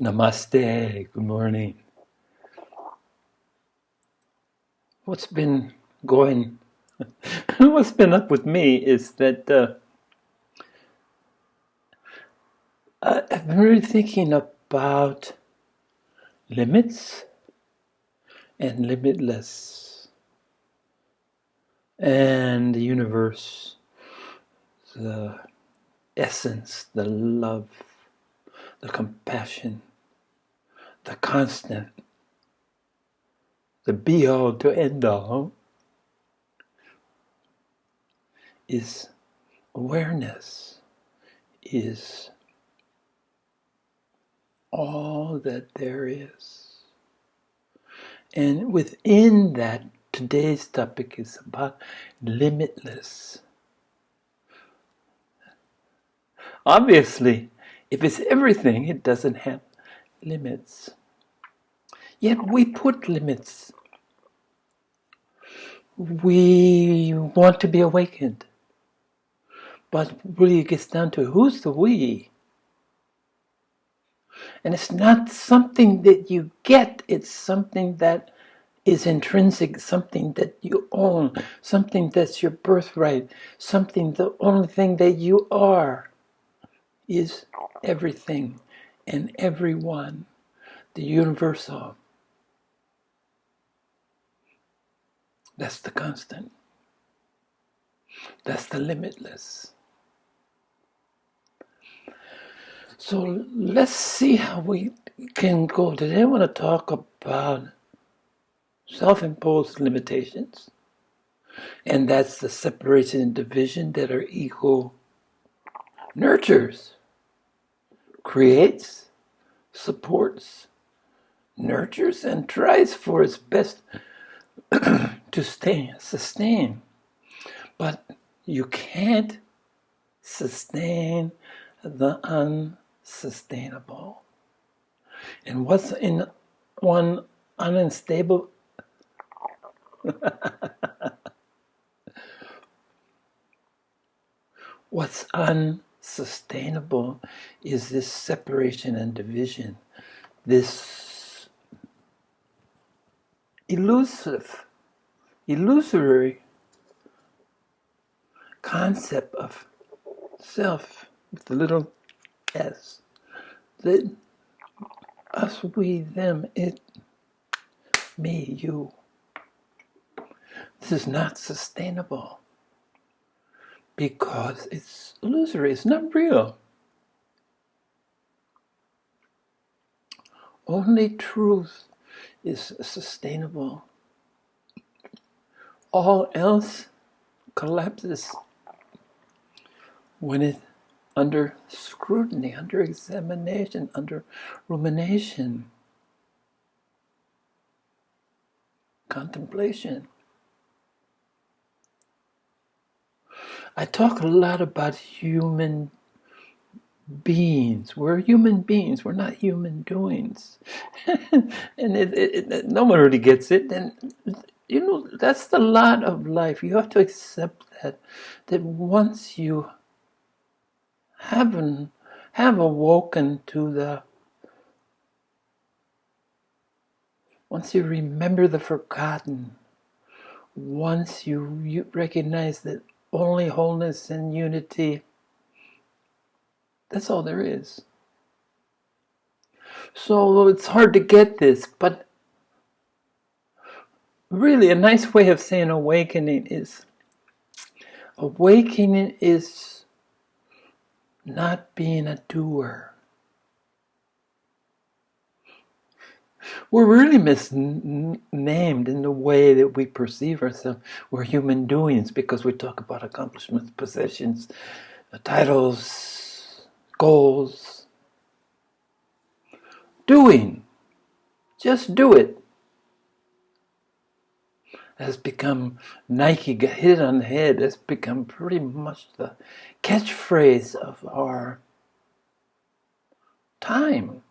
Namaste. Good morning. What's been going? What's been up with me is that I've been really thinking about limits and limitless, and the universe, the essence, the love, the compassion, the constant, the be-all to end-all is awareness, is all that there is. And within that, today's topic is about limitless. Obviously, if it's everything, it doesn't have limits. Yet we put limits. We want to be awakened. But really it gets down to who's the we? And it's not something that you get, it's something that is intrinsic, something that you own, something that's your birthright, something, the only thing that you are is everything and everyone, the universal. That's the constant. That's the limitless. So let's see how we can go. Today I want to talk about self-imposed limitations. And that's the separation and division that our ego nurtures, creates, supports, nurtures, and tries for its best to sustain. But you can't sustain the unsustainable. And what's in one unstable what's unsustainable is this separation and division, this illusory concept of self with the little s, that us, we, them, it, me, you. This is not sustainable because it's illusory, it's not real. Only truth is sustainable. All else collapses when it under scrutiny, under examination, under rumination, contemplation. I talk a lot about human beings. We're human beings. We're not human doings. And no one really gets it. And that's the lot of life. You have to accept that once you have awoken to once you remember the forgotten, once you recognize that only wholeness and unity, that's all there is. So it's hard to get this, but really a nice way of saying awakening is not being a doer. We're really misnamed in the way that we perceive ourselves. We're human doings because we talk about accomplishments, possessions, titles, goals. Doing. Just do it. Has become Nike, got hit on the head. That's become pretty much the catchphrase of our time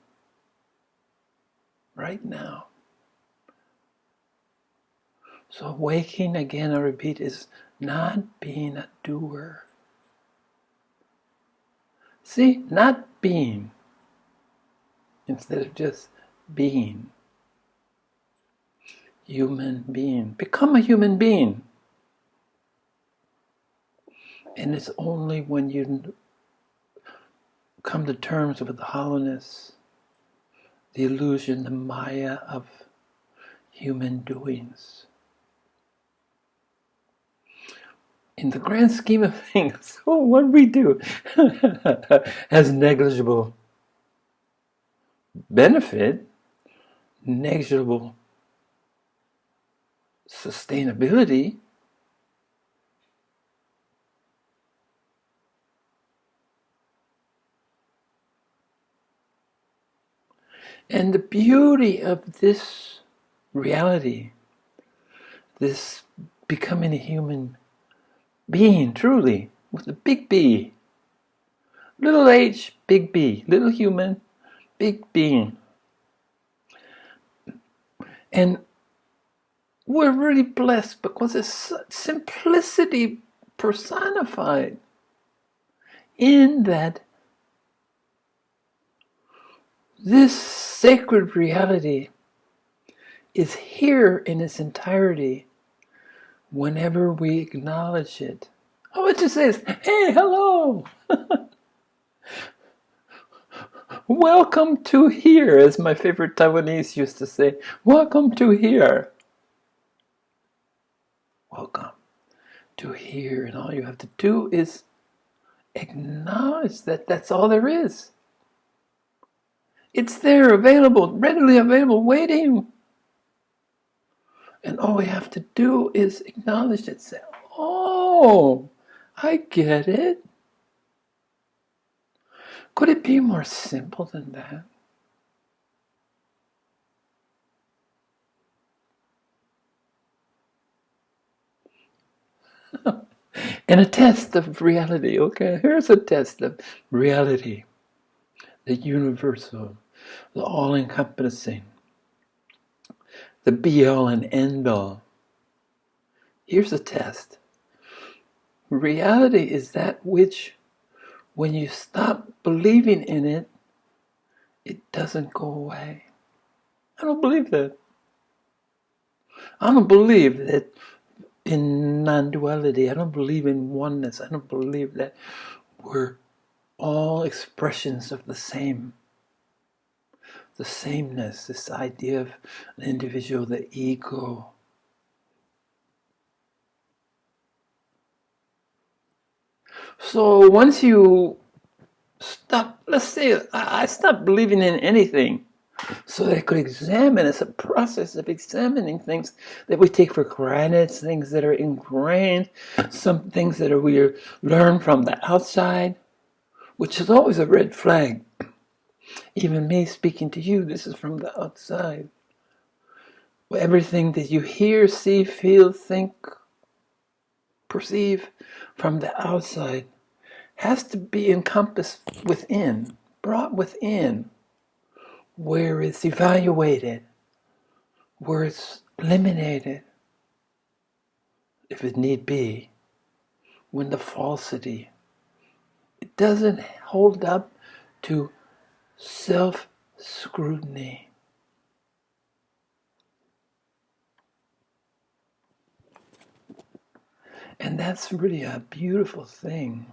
right now. So waking, again, I repeat, is not being a doer. See, not being instead of just being. Human being. Become a human being. And it's only when you come to terms with the hollowness, the illusion, the maya of human doings. In the grand scheme of things, what we do has negligible benefit, negligible sustainability. And the beauty of this reality, this becoming a human being, truly, with a big B, little h, big B, little human, big being. And we're really blessed because it's simplicity personified in that this sacred reality is here in its entirety whenever we acknowledge it. Oh, it just says, hey, hello. Welcome to here, as my favorite Taiwanese used to say. Welcome to here. Welcome to here. And all you have to do is acknowledge that that's all there is. It's there, available, readily available, waiting. And all we have to do is acknowledge it. Say, oh, I get it. Could it be more simple than that? And a test of reality, okay? Here's a test of reality. The universal, the all-encompassing, the be-all and end-all. Here's a test. Reality is that which, when you stop believing in it, it doesn't go away. I don't believe that. I don't believe that in non-duality. I don't believe in oneness. I don't believe that we're all expressions of the same. The sameness, this idea of an individual, the ego. So once you stop, let's say I stopped believing in anything so that I could examine. It's a process of examining things that we take for granted, things that are ingrained, some things that we learn from the outside, which is always a red flag. Even me speaking to you, this is from the outside. Everything that you hear, see, feel, think, perceive from the outside has to be encompassed within, brought within, where it's evaluated, where it's eliminated, if it need be, when the falsity, it doesn't hold up to self-scrutiny. And that's really a beautiful thing.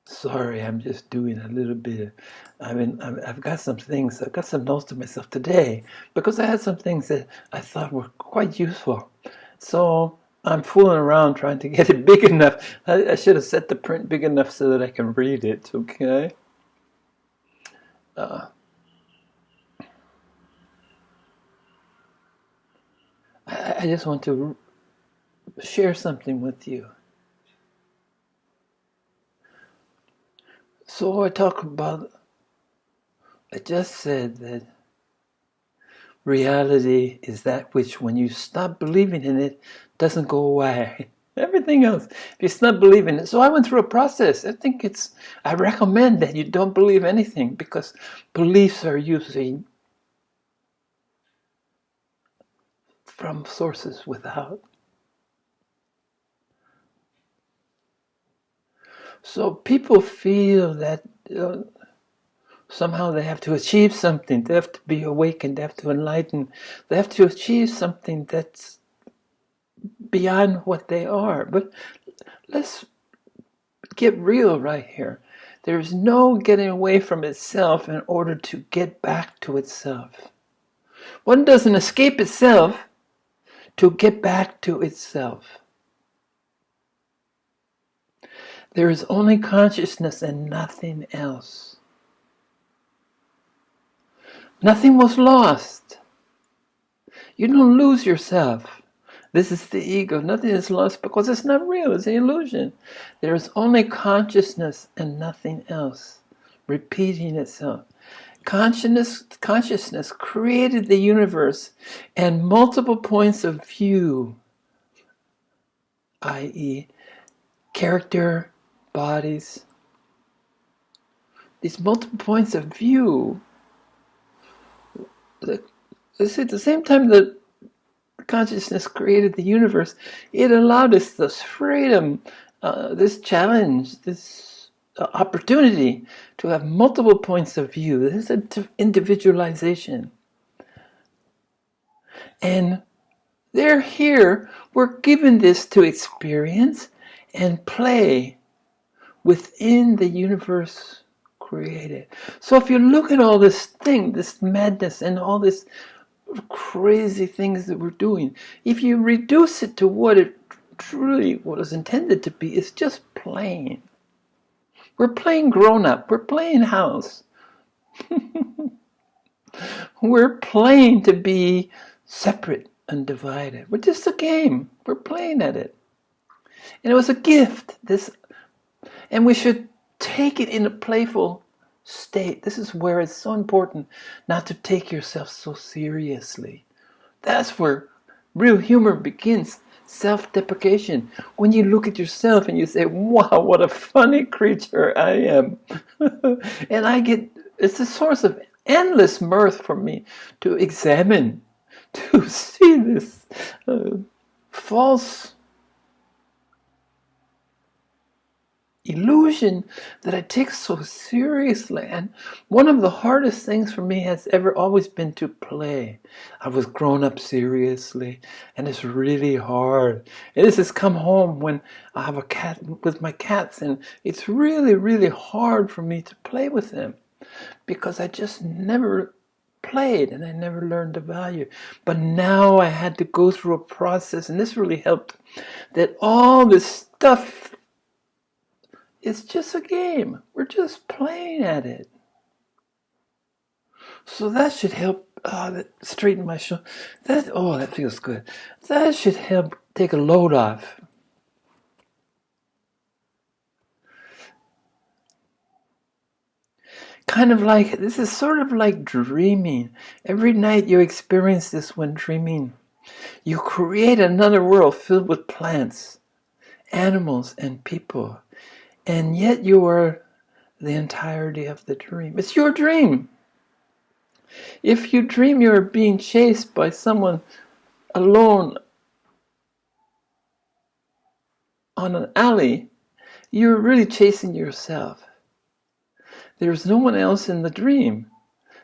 Sorry, I'm just doing a little bit. I've got some things. I've got some notes to myself today because I had some things that I thought were quite useful. So I'm fooling around trying to get it big enough. I should have set the print big enough so that I can read it. Okay. I just want to share something with you. So I just said that reality is that which, when you stop believing in it, doesn't go away. Everything else, if you stop believing it. So I went through a process. I recommend that you don't believe anything, because beliefs are usually from sources without. So people feel that somehow they have to achieve something. They have to be awakened. They have to enlighten. They have to achieve something that's beyond what they are. But let's get real right here. There's no getting away from itself in order to get back to itself. One doesn't escape itself to get back to itself. There is only consciousness and nothing else. Nothing was lost. You don't lose yourself. This is the ego. Nothing is lost because it's not real. It's an illusion. There is only consciousness and nothing else, repeating itself. Consciousness created the universe and multiple points of view, i.e., character, bodies. These multiple points of view, at the same time that consciousness created the universe, it allowed us this freedom, this challenge, this opportunity to have multiple points of view. This is individualization. And they're here. We're given this to experience and play within the universe created. So if you look at all this thing, this madness and all this crazy things that we're doing, if you reduce it to what it truly was intended to be, it's just playing. We're playing grown-up. We're playing house. We're playing to be separate and divided. We're just a game. We're playing at it. And it was a gift. And we should take it in a playful state. This is where it's so important not to take yourself so seriously. That's where real humor begins. Self-deprecation. When you look at yourself and you say, wow, what a funny creature I am. And it's a source of endless mirth for me to examine, to see this false illusion that I take so seriously. And one of the hardest things for me has always been to play. I was grown up seriously, and it's really hard. And this has come home when I have a cat with my cats, and it's really, really hard for me to play with them because I just never played and I never learned the value. But now I had to go through a process, and this really helped, that all this stuff, it's just a game. We're just playing at it. So that should help straighten my shoulder. That feels good. That should help take a load off. This is sort of like dreaming. Every night you experience this when dreaming. You create another world filled with plants, animals, and people. And yet you are the entirety of the dream. It's your dream. If you dream you're being chased by someone alone on an alley, you're really chasing yourself. There's no one else in the dream.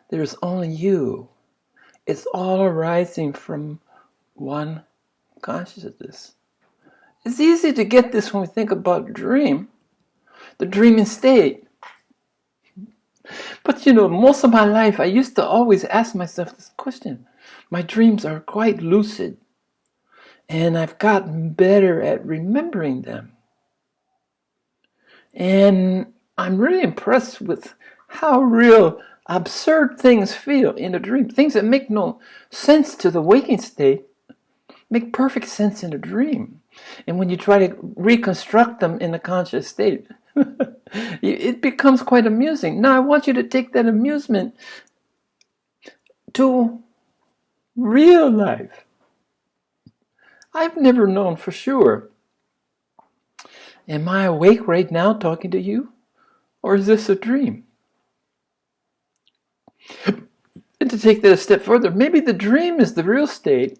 There's only you. It's all arising from one consciousness. It's easy to get this when we think about dream. The dreaming state. But most of my life I used to always ask myself this question. My dreams are quite lucid, and I've gotten better at remembering them. And I'm really impressed with how real absurd things feel in a dream. Things that make no sense to the waking state make perfect sense in a dream. And when you try to reconstruct them in a conscious state, it becomes quite amusing. Now I want you to take that amusement to real life. I've never known for sure. Am I awake right now talking to you? Or is this a dream? And to take that a step further, maybe the dream is the real state,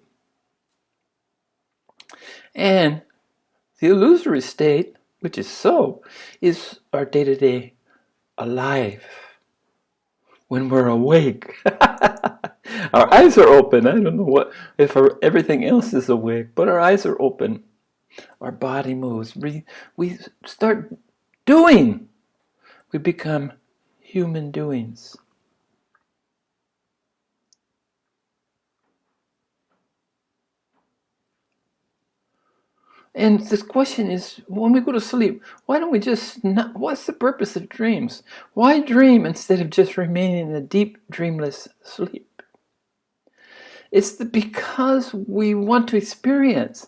and the illusory state which is so, is our day-to-day alive. When we're awake, our eyes are open. I don't know what if everything else is awake, but our eyes are open. Our body moves. We start doing. We become human doings. And this question is, when we go to sleep, why don't we just not, what's the purpose of dreams? Why dream instead of just remaining in a deep, dreamless sleep? It's because we want to experience.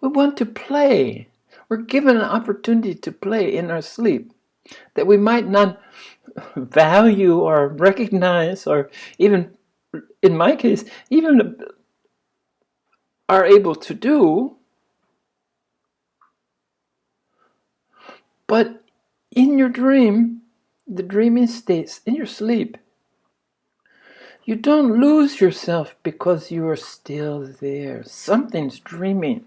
We want to play. We're given an opportunity to play in our sleep that we might not value or recognize, or even, in my case, even are able to do. But in your dream, the dreaming states, in your sleep, you don't lose yourself because you are still there. Something's dreaming.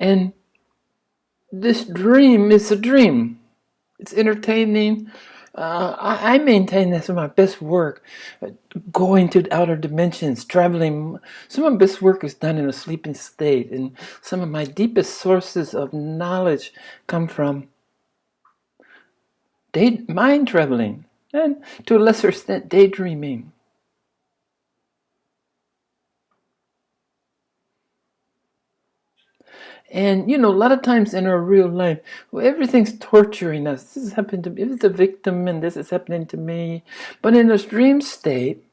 And this dream is a dream. It's entertaining. I maintain this in my best work. Going to outer dimensions, traveling. Some of my best work is done in a sleeping state. And some of my deepest sources of knowledge come from mind traveling. And to a lesser extent, daydreaming. And, a lot of times in our real life, everything's torturing us. This has happened to me. It's a victim, and this is happening to me. But in this dream state,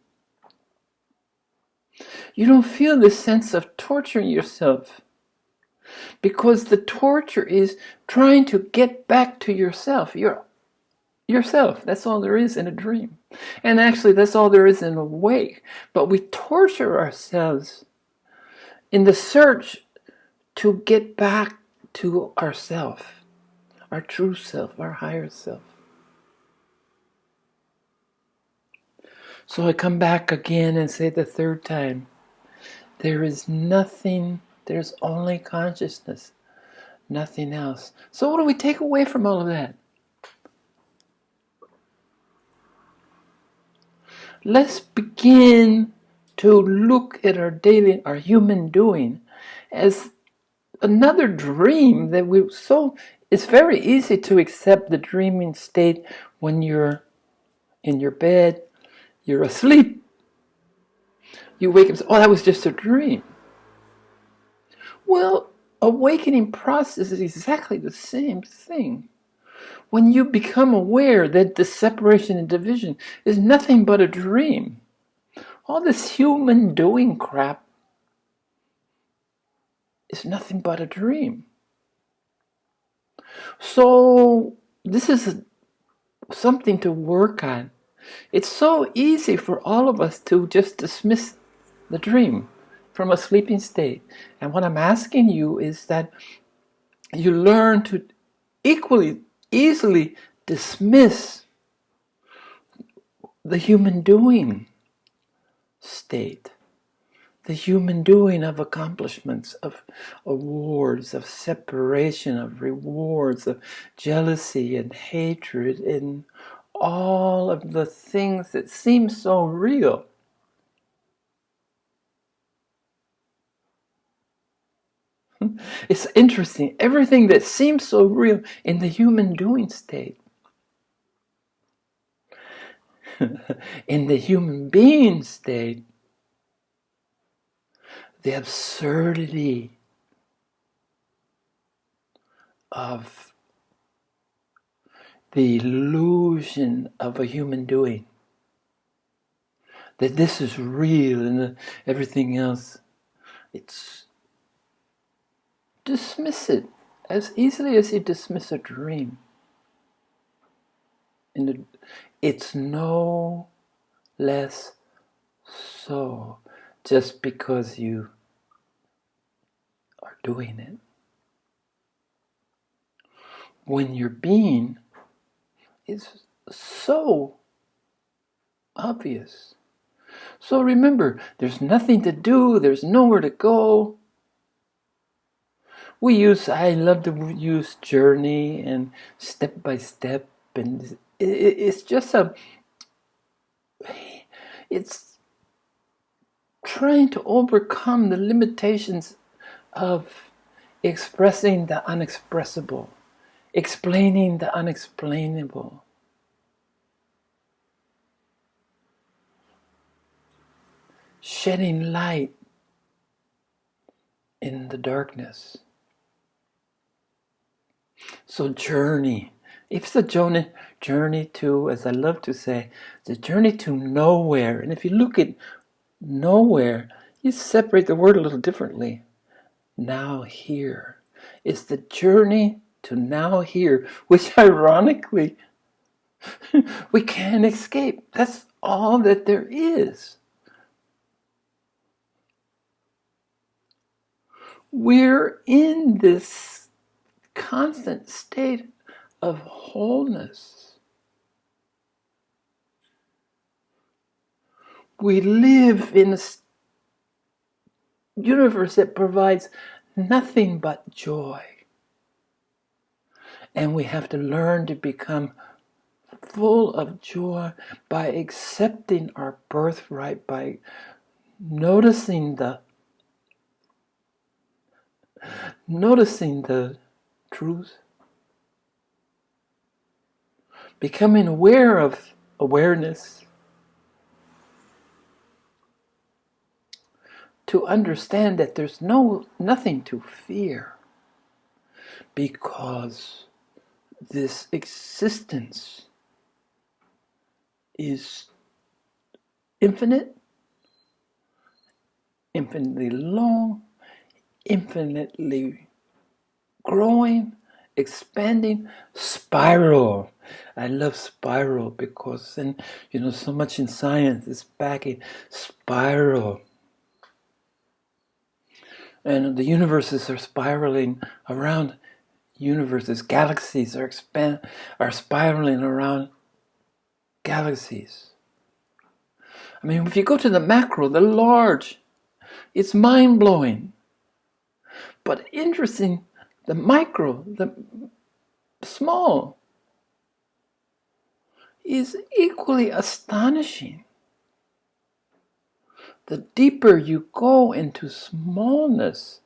you don't feel this sense of torturing yourself. Because the torture is trying to get back to yourself. Yourself. That's all there is in a dream. And actually, that's all there is in a wake. But we torture ourselves in the search to get back to ourself, our true self, our higher self. So I come back again and say the third time, there is nothing, there's only consciousness, nothing else. So what do we take away from all of that? Let's begin to look at our human doing as another dream that it's very easy to accept the dreaming state when you're in your bed, you're asleep. You wake up and say, oh, that was just a dream. Well, awakening process is exactly the same thing. When you become aware that the separation and division is nothing but a dream, all this human doing crap is nothing but a dream. So this is something to work on. It's so easy for all of us to just dismiss the dream from a sleeping state. And what I'm asking you is that you learn to equally easily dismiss the human doing state. The human doing of accomplishments, of awards, of separation, of rewards, of jealousy and hatred, and all of the things that seem so real. It's interesting. Everything that seems so real in the human doing state, in the human being state, the absurdity of the illusion of a human doing, that this is real and everything else, it's dismiss it as easily as you dismiss a dream. It's no less so just because you are doing it. When your being is so obvious. So remember, there's nothing to do, there's nowhere to go. I love to use journey and step by step, and it's just it's trying to overcome the limitations of expressing the unexpressible, explaining the unexplainable. Shedding light in the darkness. So journey. It's a journey to, as I love to say, the journey to nowhere. And if you look at nowhere, you separate the word a little differently. Now here. It's the journey to now here, which ironically we can't escape. That's all that there is. We're in this constant state of wholeness. We live in a universe that provides nothing but joy. And we have to learn to become full of joy by accepting our birthright, by noticing the truth, becoming aware of awareness, to understand that there's nothing to fear, because this existence is infinite, infinitely long, infinitely growing, expanding, spiral. I love spiral because, and so much in science is backing spiral. And the universes are spiraling around universes. Galaxies are spiraling around galaxies. I mean, if you go to the macro, the large, it's mind-blowing. But interesting, the micro, the small, is equally astonishing. The deeper you go into smallness,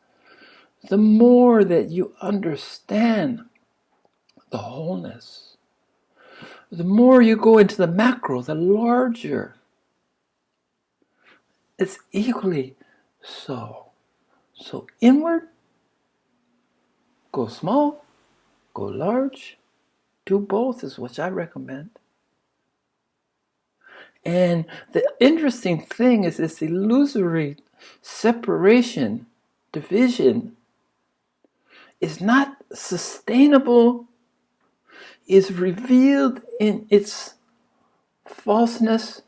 the more that you understand the wholeness. The more you go into the macro, the larger. It's equally so. So inward, go small, go large. Do both is what I recommend. And the interesting thing is this illusory separation, division, is not sustainable, is revealed in its falseness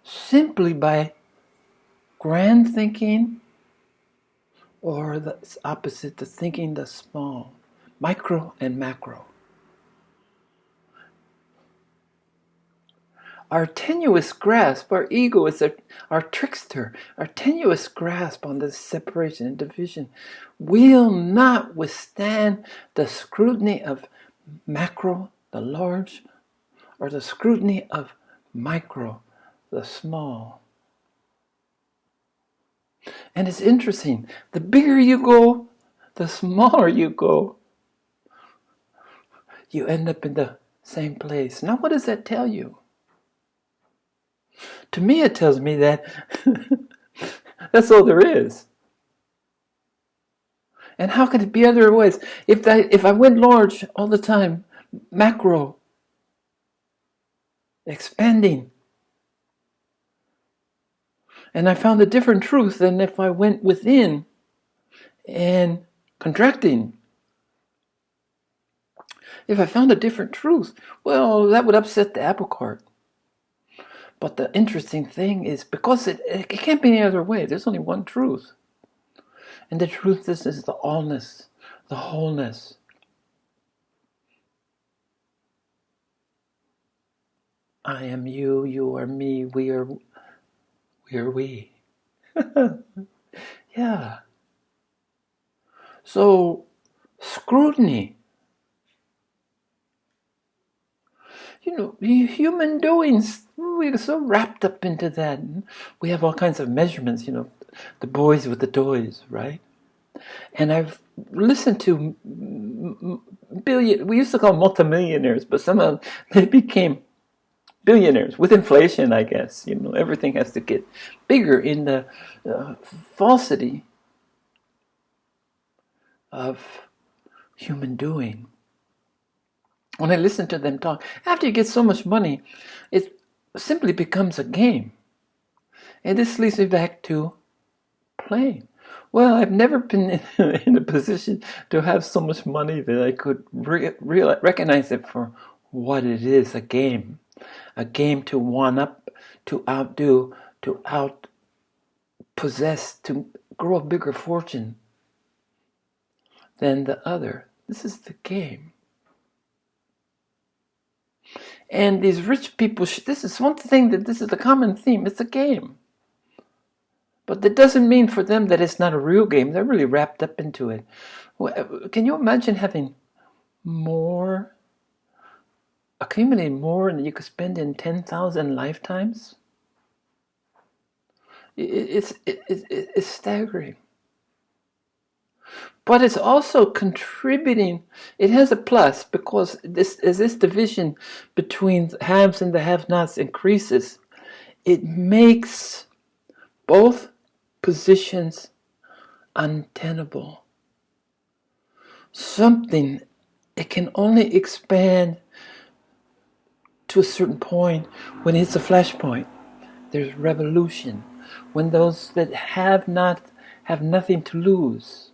simply by grand thinking, or the opposite, the thinking the small, micro and macro. Our tenuous grasp, our ego is our trickster, our tenuous grasp on this separation and division will not withstand the scrutiny of macro, the large, or the scrutiny of micro, the small. And it's interesting, the bigger you go, the smaller you go, you end up in the same place. Now, what does that tell you? To me, it tells me that that's all there is. And how could it be otherwise? If I went large all the time, macro, expanding, and I found a different truth than if I went within and contracting. If I found a different truth, well, that would upset the apple cart. But the interesting thing is, because it can't be any other way, there's only one truth. And the truth is the allness, the wholeness. I am you, you are me, we are we. Yeah. So, scrutiny. Human doings, we're so wrapped up into that. We have all kinds of measurements, the boys with the toys, right? And I've listened to we used to call them multimillionaires, but somehow they became billionaires with inflation, I guess. Everything has to get bigger in the falsity of human doing. When I listen to them talk, after you get so much money, it simply becomes a game. And this leads me back to playing. Well, I've never been in a position to have so much money that I could recognize it for what it is, a game. A game to one up, to outdo, to outpossess, to grow a bigger fortune than the other. This is the game. And these rich people, this is one thing this is the common theme. It's a game. But that doesn't mean for them that it's not a real game. They're really wrapped up into it. Can you imagine having accumulating more than you could spend in 10,000 lifetimes? It's staggering. But it's also contributing. It has a plus because as this division between the haves and the have-nots increases, it makes both positions untenable. It can only expand to a certain point when it's a flashpoint. There's revolution. When those that have nothing to lose.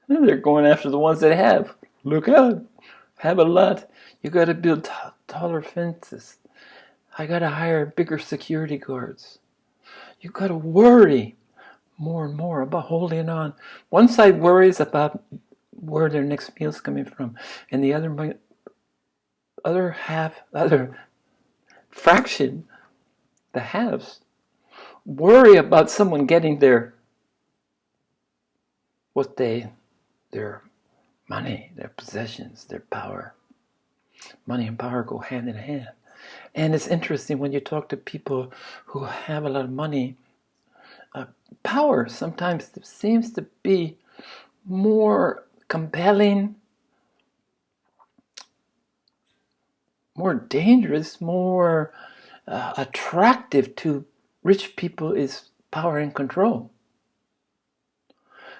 They're going after the ones that have. Look out. Have a lot. You got to build taller fences. I got to hire bigger security guards. You got to worry more and more about holding on. One side worries about where their next meal's coming from, and the other fraction, the haves, worry about someone getting their money, their possessions, their power. Money and power go hand in hand. And it's interesting when you talk to people who have a lot of money, power sometimes seems to be more compelling, more dangerous, more attractive to rich people is power and control.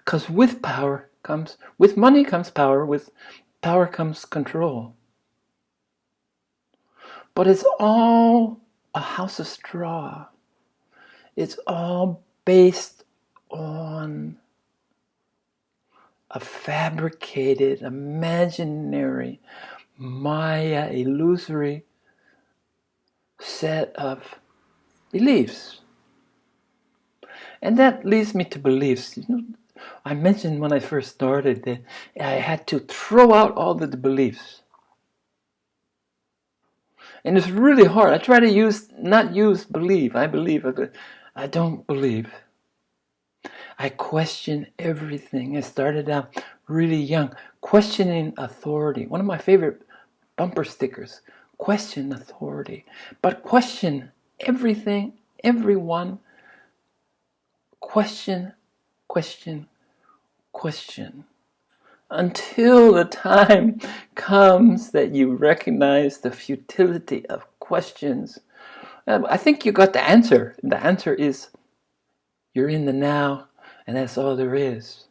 Because with money comes power, with power comes control. But it's all a house of straw. It's all based on a fabricated, imaginary, Maya, illusory set of beliefs. And that leads me to beliefs. I mentioned when I first started that I had to throw out all the beliefs. And it's really hard. I try to not use believe. I believe. I don't believe. I question everything. I started out really young, questioning authority. One of my favorite bumper stickers, question authority. But question everything, everyone. Question. Until the time comes that you recognize the futility of questions. I think you got the answer. The answer is you're in the now, and that's all there is.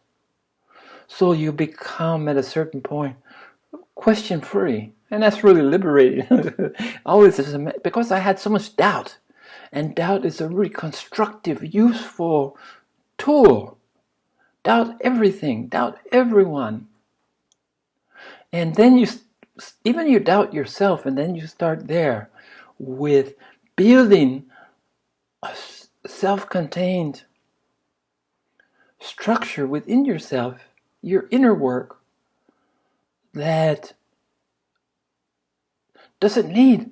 So you become, at a certain point, question-free. And that's really liberating. Always, because I had so much doubt. And doubt is a really constructive, useful tool. Doubt everything. Doubt everyone. And then you doubt yourself, and then you start there with building a self-contained structure within yourself, your inner work, that doesn't need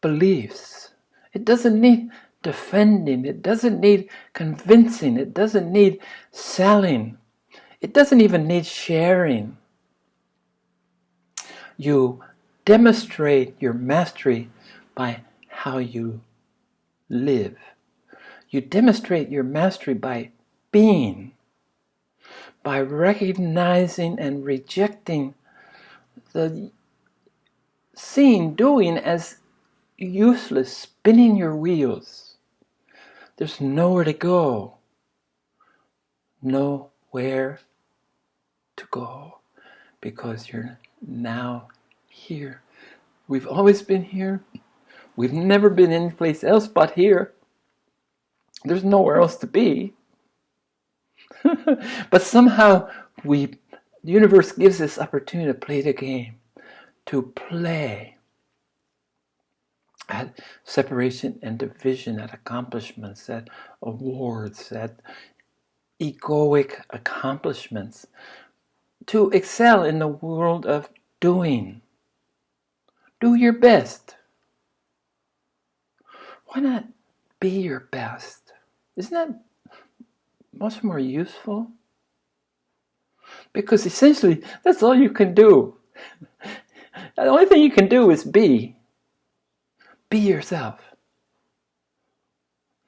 beliefs. It doesn't need defending. It doesn't need convincing. It doesn't need selling. It doesn't even need sharing. You demonstrate your mastery by how you live. You demonstrate your mastery by being, by recognizing and rejecting the seeing, doing as useless, spinning your wheels. There's nowhere to go. Nowhere to go, because you're now here. We've always been here. We've never been anyplace else but here. There's nowhere else to be. But somehow the universe gives us opportunity to play the game, to play at separation and division, at accomplishments, at awards, at egoic accomplishments, to excel in the world of doing. Do your best. Why not be your best? Isn't that much more useful? Because essentially, that's all you can do. The only thing you can do is be. Be yourself.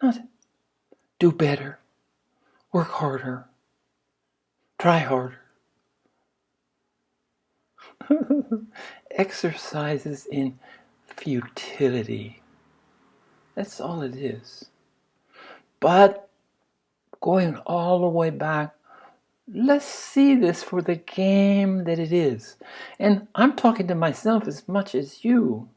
Not do better, work harder, try harder. Exercises in futility. That's all it is. But going all the way back, let's see this for the game that it is. And I'm talking to myself as much as you.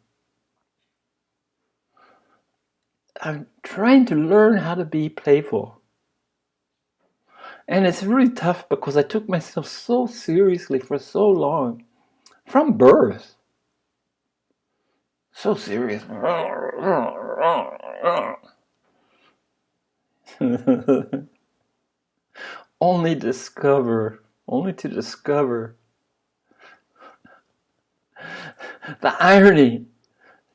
I'm trying to learn how to be playful. And it's really tough because I took myself so seriously for so long. From birth. So serious. Only to discover the irony,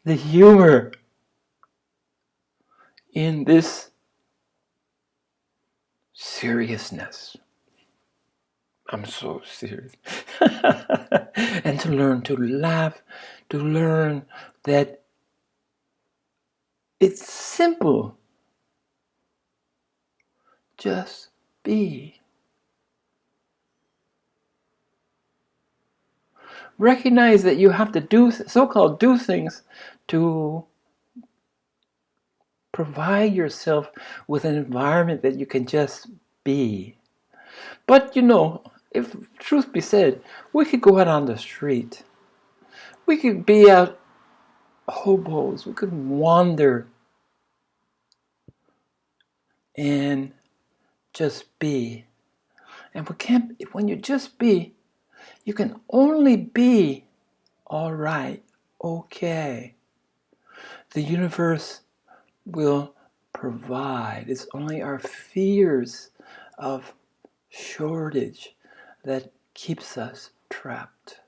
the humor in this seriousness. I'm so serious. And to learn to laugh, to learn that it's simple. Just be. Recognize that you have to do so-called do things to provide yourself with an environment that you can just be. But if truth be said, we could go out on the street. We could be out hobos. We could wander and just be. And when you just be, you can only be all right, okay. The universe will provide. It's only our fears of shortage that keeps us trapped.